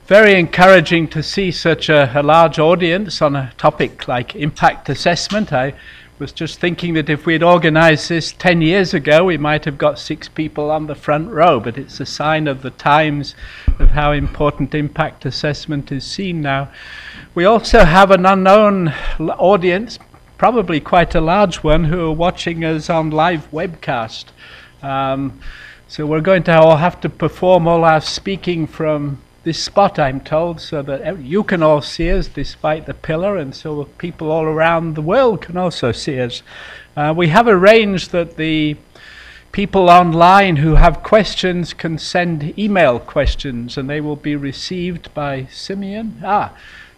very encouraging to see such a large audience on a topic like impact assessment. I was just thinking that if we had organized this 10 years ago, we might have got 6 people on the front row, but it's a sign of the times of how important impact assessment is seen now. We also have an unknown audience, probably quite a large one, who are watching us on live webcast. So we're going to all have to perform all our speaking from this spot, I'm told, so that you can all see us despite the pillar, and so people all around the world can also see us. We have arranged that the people online who have questions can send email questions, and they will be received by Simeon.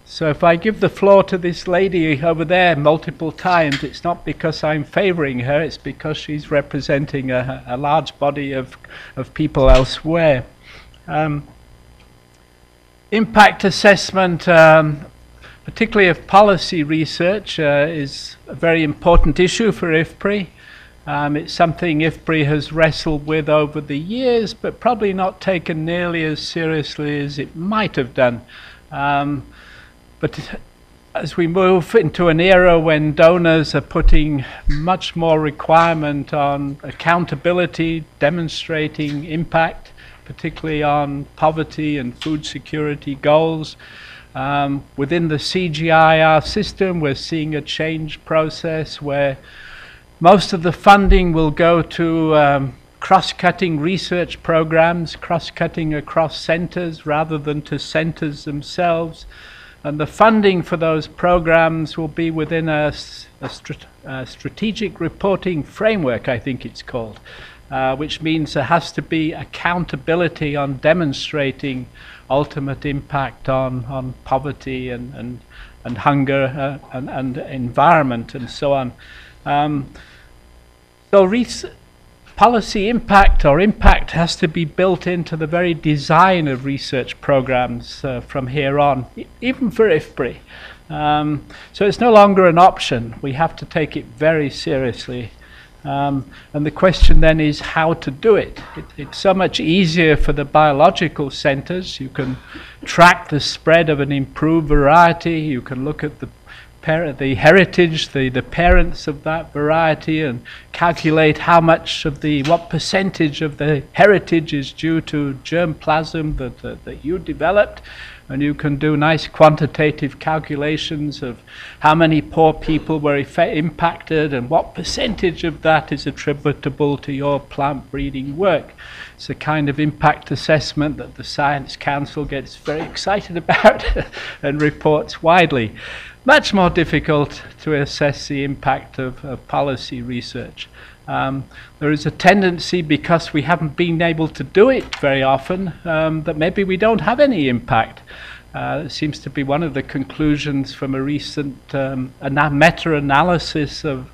So if I give the floor to this lady over there multiple times, it's not because I'm favoring her, it's because she's representing a large body of people elsewhere. Impact assessment, particularly of policy research, is a very important issue for IFPRI. It's something IFPRI has wrestled with over the years, but probably not taken nearly as seriously as it might have done. But as we move into an era when donors are putting much more requirement on accountability, demonstrating impact, particularly on poverty and food security goals, within the CGIAR system, we're seeing a change process where most of the funding will go to cross-cutting research programs, cross-cutting across centers rather than to centers themselves. And the funding for those programs will be within a strategic reporting framework, I think it's called, which means there has to be accountability on demonstrating ultimate impact on poverty and hunger and environment and so on. Policy impact or impact has to be built into the very design of research programs from here on, even for IFPRI. So it's no longer an option. We have to take it very seriously. And the question then is how to do it. It's so much easier for the biological centers. You can track the spread of an improved variety. You can look at the heritage, the parents of that variety, and calculate what percentage of the heritage is due to germplasm that you developed. And you can do nice quantitative calculations of how many poor people were impacted and what percentage of that is attributable to your plant breeding work. It's a kind of impact assessment that the Science Council gets very excited about and reports widely. Much more difficult to assess the impact of policy research. There is a tendency, because we haven't been able to do it very often, that maybe we don't have any impact. It seems to be one of the conclusions from a recent meta-analysis of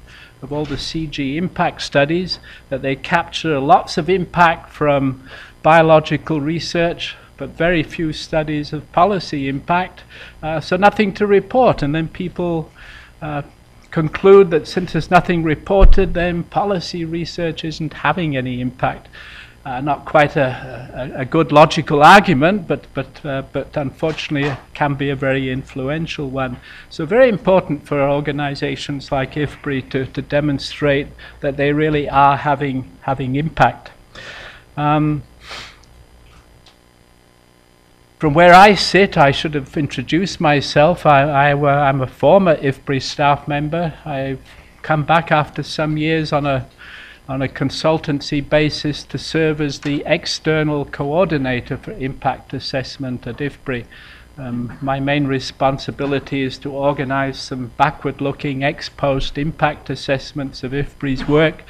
all the CG impact studies, that they capture lots of impact from biological research, but very few studies of policy impact, so nothing to report. And then people conclude that since there's nothing reported, then policy research isn't having any impact. Not quite a good logical argument, but unfortunately it can be a very influential one. So very important for organizations like IFPRI to demonstrate that they really are having impact. From where I sit, I should have introduced myself. I'm a former IFPRI staff member. I've come back after some years on a consultancy basis to serve as the external coordinator for impact assessment at IFPRI. My main responsibility is to organize some backward-looking ex-post impact assessments of IFPRI's work,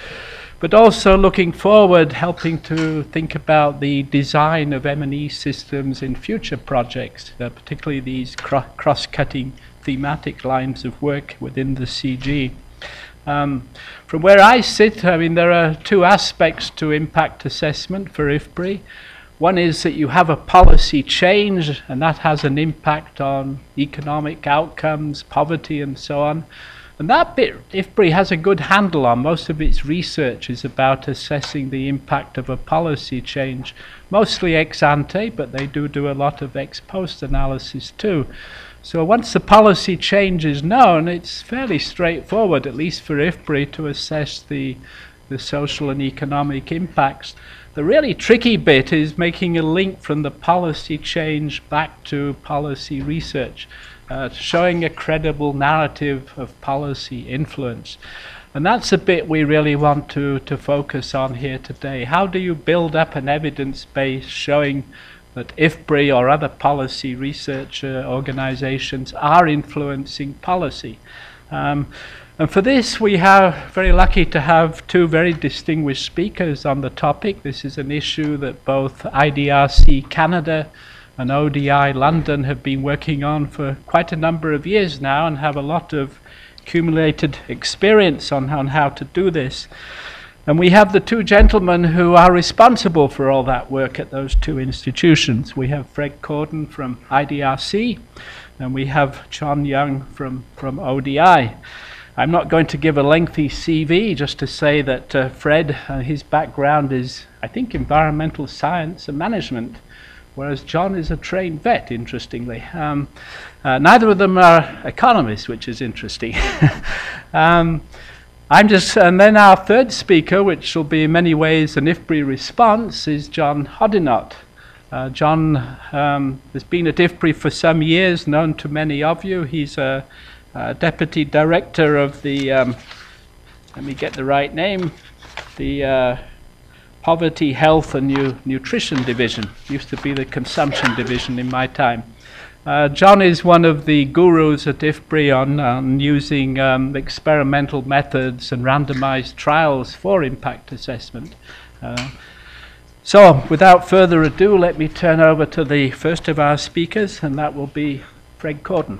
but also looking forward, helping to think about the design of M&E systems in future projects, particularly these cross-cutting thematic lines of work within the CG. From where I sit, there are 2 aspects to impact assessment for IFPRI. One is that you have a policy change, and that has an impact on economic outcomes, poverty, and so on. And that bit, IFPRI has a good handle on. Most of its research is about assessing the impact of a policy change, mostly ex ante, but they do a lot of ex post analysis too. So once the policy change is known, it's fairly straightforward, at least for IFPRI, to assess the social and economic impacts. The really tricky bit is making a link from the policy change back to policy research, showing a credible narrative of policy influence. And that's a bit we really want to focus on here today. How do you build up an evidence base showing that IFPRI or other policy research organizations are influencing policy? And for this, we are very lucky to have two very distinguished speakers on the topic. This is an issue that both IDRC Canada and ODI London have been working on for quite a number of years now and have a lot of accumulated experience on how to do this. And we have the two gentlemen who are responsible for all that work at those two institutions. We have Fred Corden from IDRC, and we have John Young from ODI. I'm not going to give a lengthy CV, just to say that Fred, his background is, I think, environmental science and management, whereas John is a trained vet, interestingly. Neither of them are economists, which is interesting. And then our third speaker, which will be in many ways an IFPRI response, is John Hodinott. John has been at IFPRI for some years, known to many of you. He's a Deputy Director of the, let me get the right name, the Poverty, Health and Nutrition Division. Used to be the Consumption Division in my time. John is one of the gurus at IFPRI on using experimental methods and randomized trials for impact assessment. So without further ado, let me turn over to the first of our speakers, and that will be Fred Corden.